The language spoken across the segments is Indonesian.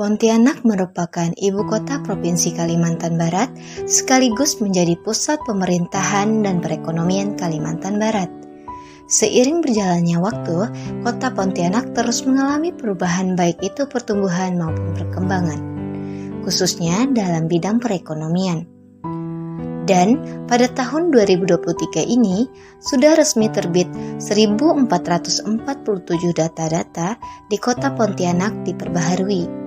Pontianak merupakan ibu kota Provinsi Kalimantan Barat, sekaligus menjadi pusat pemerintahan dan perekonomian Kalimantan Barat. Seiring berjalannya waktu, kota Pontianak terus mengalami perubahan baik itu pertumbuhan maupun perkembangan, khususnya dalam bidang perekonomian. Dan pada tahun 2023 ini sudah resmi terbit 1447 data-data di kota Pontianak diperbaharui.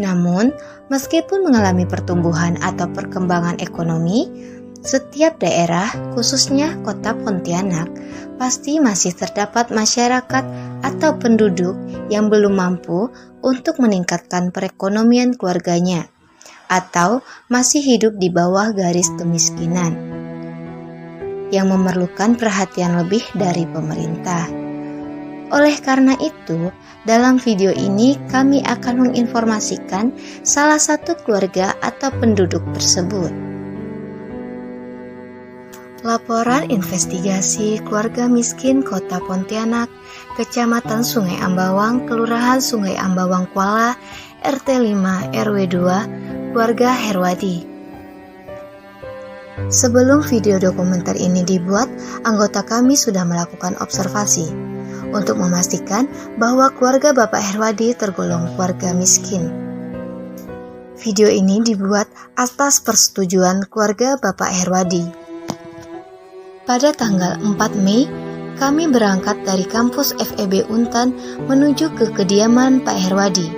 Namun, meskipun mengalami pertumbuhan atau perkembangan ekonomi, setiap daerah, khususnya kota Pontianak, pasti masih terdapat masyarakat atau penduduk yang belum mampu untuk meningkatkan perekonomian keluarganya, atau masih hidup di bawah garis kemiskinan, yang memerlukan perhatian lebih dari pemerintah. Oleh karena itu, dalam video ini kami akan menginformasikan salah satu keluarga atau penduduk tersebut. Laporan investigasi keluarga miskin Kota Pontianak, Kecamatan Sungai Ambawang, Kelurahan Sungai Ambawang Kuala, RT 5 RW 2, keluarga Herwadi. Sebelum video dokumenter ini dibuat, anggota kami sudah melakukan observasi untuk memastikan bahwa keluarga Bapak Herwadi tergolong keluarga miskin. Video ini dibuat atas persetujuan keluarga Bapak Herwadi. Pada tanggal 4 Mei, kami berangkat dari kampus FEB Untan menuju ke kediaman Pak Herwadi.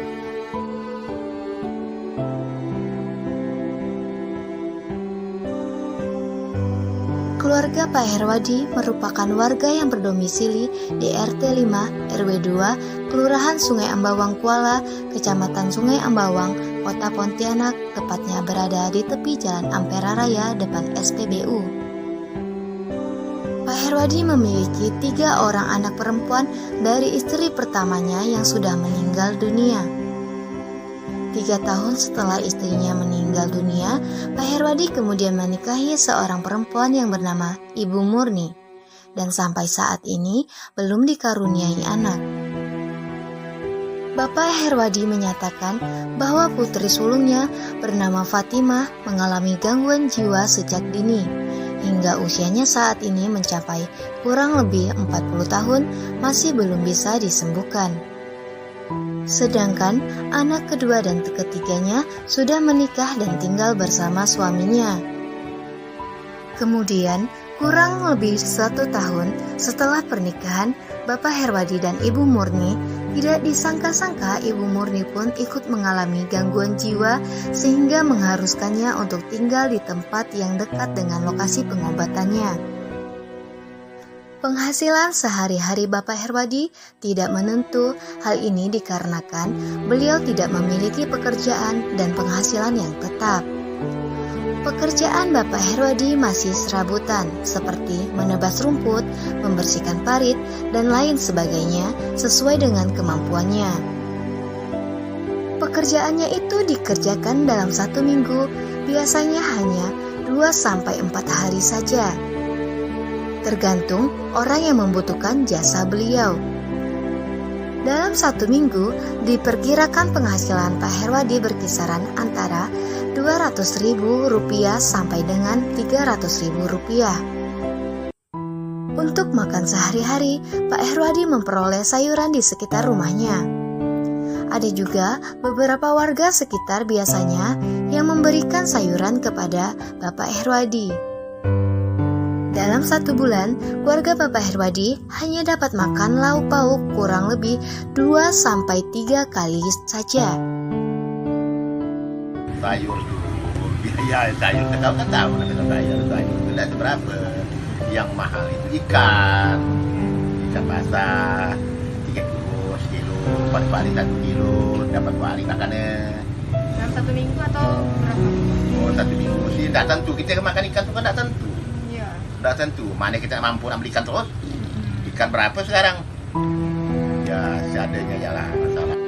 Keluarga Pak Herwadi merupakan warga yang berdomisili di RT 5 RW 2, Kelurahan Sungai Ambawang Kuala, Kecamatan Sungai Ambawang, Kota Pontianak, tepatnya berada di tepi Jalan Ampera Raya depan SPBU. Pak Herwadi memiliki 3 orang anak perempuan dari istri pertamanya yang sudah meninggal dunia. 3 tahun setelah istrinya meninggal dunia, Pak Herwadi kemudian menikahi seorang perempuan yang bernama Ibu Murni, dan sampai saat ini belum dikaruniai anak. Bapak Herwadi menyatakan bahwa putri sulungnya bernama Fatimah mengalami gangguan jiwa sejak dini, hingga usianya saat ini mencapai kurang lebih 40 tahun masih belum bisa disembuhkan. Sedangkan anak kedua dan ketiganya sudah menikah dan tinggal bersama suaminya. Kemudian, kurang lebih 1 tahun setelah pernikahan, Bapak Herwadi dan Ibu Murni, tidak disangka-sangka Ibu Murni pun ikut mengalami gangguan jiwa sehingga mengharuskannya untuk tinggal di tempat yang dekat dengan lokasi pengobatannya. Penghasilan sehari-hari Bapak Herwadi tidak menentu. Hal ini dikarenakan beliau tidak memiliki pekerjaan dan penghasilan yang tetap. Pekerjaan Bapak Herwadi masih serabutan, seperti menebas rumput, membersihkan parit, dan lain sebagainya sesuai dengan kemampuannya. Pekerjaannya itu dikerjakan dalam 1 minggu, biasanya hanya 2-4 hari saja, tergantung orang yang membutuhkan jasa beliau. Dalam 1 minggu, diperkirakan penghasilan Pak Herwadi berkisaran antara Rp200.000 sampai dengan Rp300.000. Untuk makan sehari-hari, Pak Herwadi memperoleh sayuran di sekitar rumahnya. Ada juga beberapa warga sekitar biasanya yang memberikan sayuran kepada Bapak Herwadi. Dalam 1 bulan, keluarga Bapak Herwadi hanya dapat makan lauk pauk kurang lebih 2-3 kali saja. Sayur dulu, biaya sayur kita kan tahu dengan sayur itu tidak seberapa. Yang mahal itu ikan basah 3 kilo, sekilo, 4 kali 1 kilo, dapat kali makannya. Dalam 1 minggu atau berapa? Oh, 1 minggu sih tidak tentu, kita makan ikan itu kan tidak tentu. Tidak tentu, mana kita mampu ambil ikan terus. Ikan berapa sekarang? Ya, seadanya ya lah masalah.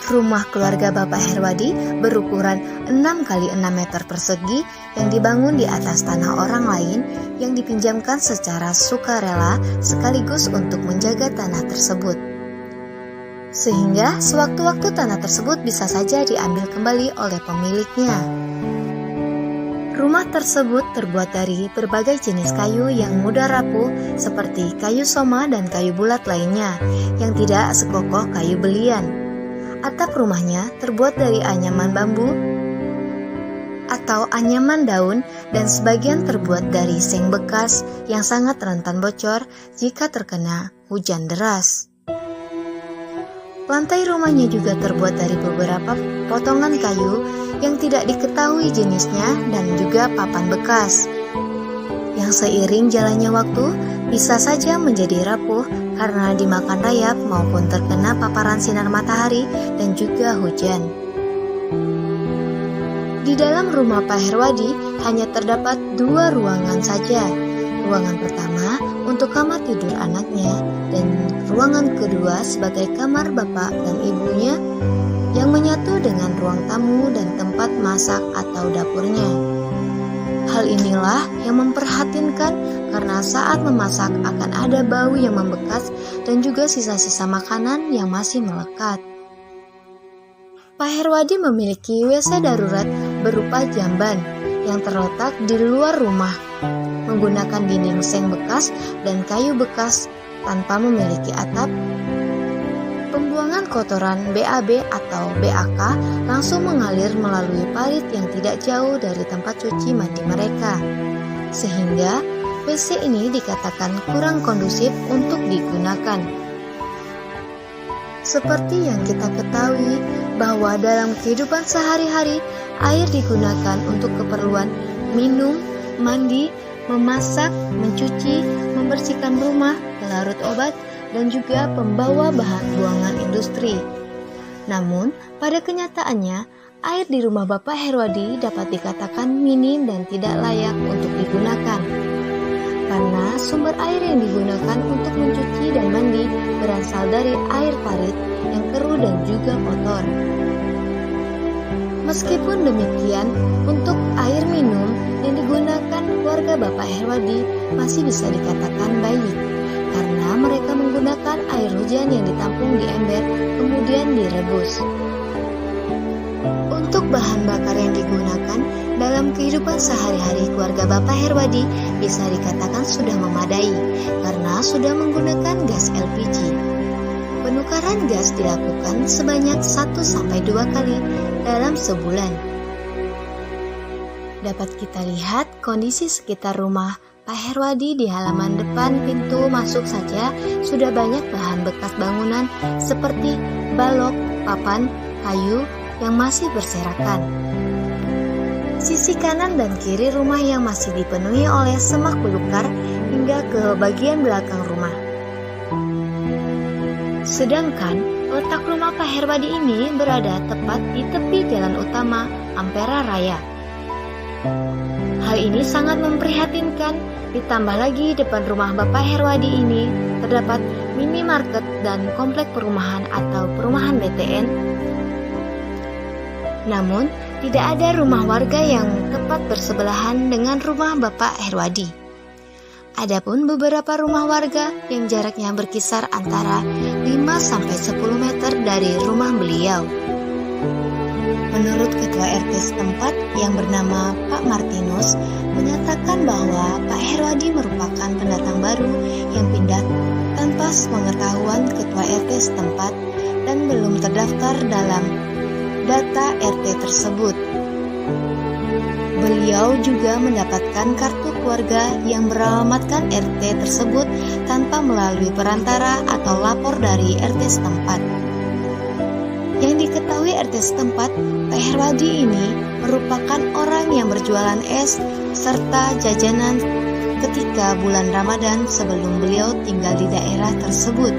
Rumah keluarga Bapak Herwadi berukuran 6 kali 6 meter persegi yang dibangun di atas tanah orang lain yang dipinjamkan secara sukarela sekaligus untuk menjaga tanah tersebut. sehingga sewaktu-waktu tanah tersebut bisa saja diambil kembali oleh pemiliknya. Rumah tersebut terbuat dari berbagai jenis kayu yang mudah rapuh seperti kayu soma dan kayu bulat lainnya yang tidak sekokoh kayu belian. Atap rumahnya terbuat dari anyaman bambu atau anyaman daun dan sebagian terbuat dari seng bekas yang sangat rentan bocor jika terkena hujan deras. Lantai rumahnya juga terbuat dari beberapa potongan kayu yang tidak diketahui jenisnya dan juga papan bekas, yang seiring jalannya waktu bisa saja menjadi rapuh karena dimakan rayap maupun terkena paparan sinar matahari dan juga hujan. Di dalam rumah Pak Herwadi hanya terdapat 2 ruangan saja. Ruangan pertama untuk kamar tidur anaknya dan ruangan kedua sebagai kamar bapak dan ibunya yang menyatu dengan ruang tamu dan tempat masak atau dapurnya. Hal inilah yang memprihatinkan karena saat memasak akan ada bau yang membekas dan juga sisa-sisa makanan yang masih melekat. Pak Herwadi memiliki WC darurat berupa jamban yang terletak di luar rumah, menggunakan dinding seng bekas dan kayu bekas tanpa memiliki atap. Pembuangan kotoran BAB atau BAK langsung mengalir melalui parit yang tidak jauh dari tempat cuci mandi mereka, sehingga WC ini dikatakan kurang kondusif untuk digunakan. Seperti yang kita ketahui bahwa dalam kehidupan sehari-hari, air digunakan untuk keperluan minum, mandi, memasak, mencuci, membersihkan rumah, pelarut obat, dan juga pembawa bahan buangan industri. Namun, pada kenyataannya, air di rumah Bapak Herwadi dapat dikatakan minim dan tidak layak untuk digunakan. Karena sumber air yang digunakan untuk mencuci dan mandi berasal dari air parit yang keruh dan juga kotor. Meskipun demikian, untuk air minum yang digunakan keluarga Bapak Herwadi masih bisa dikatakan baik, karena mereka menggunakan air hujan yang ditampung di ember kemudian direbus. Untuk bahan bakar yang digunakan dalam kehidupan sehari-hari keluarga Bapak Herwadi bisa dikatakan sudah memadai karena sudah menggunakan gas LPG. Penukaran gas dilakukan sebanyak 1-2 kali dalam sebulan. Dapat kita lihat kondisi sekitar rumah Pak Herwadi di halaman depan pintu masuk saja sudah banyak bahan bekas bangunan seperti balok, papan, kayu yang masih berserakan. Sisi kanan dan kiri rumah yang masih dipenuhi oleh semak belukar hingga ke bagian belakang rumah. Sedangkan letak rumah Pak Herwadi ini berada tepat di tepi jalan utama Ampera Raya. Hal ini sangat memprihatinkan, ditambah lagi depan rumah Bapak Herwadi ini terdapat minimarket dan komplek perumahan atau perumahan BTN. Namun, tidak ada rumah warga yang tepat bersebelahan dengan rumah Bapak Herwadi. Adapun beberapa rumah warga yang jaraknya berkisar antara 5-10 meter dari rumah beliau. Menurut Ketua RT setempat yang bernama Pak Martinus menyatakan bahwa Pak Herwadi merupakan pendatang baru yang pindah tanpa sepengetahuan Ketua RT setempat dan belum terdaftar dalam data RT tersebut. Beliau juga mendapatkan kartu keluarga yang beralamatkan RT tersebut tanpa melalui perantara atau lapor dari RT setempat. Yang diketahui RT setempat, Pak Herwadi ini merupakan orang yang berjualan es serta jajanan ketika bulan Ramadan sebelum beliau tinggal di daerah tersebut.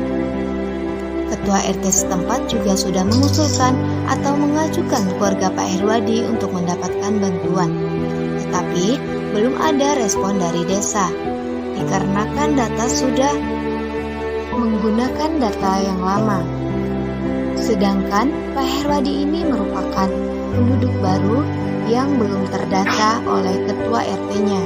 Ketua RT setempat juga sudah mengusulkan atau mengajukan keluarga Pak Herwadi untuk mendapatkan bantuan. Tetapi belum ada respon dari desa, dikarenakan data sudah menggunakan data yang lama. Sedangkan Pak Herwadi ini merupakan penduduk baru yang belum terdata oleh ketua RT-nya.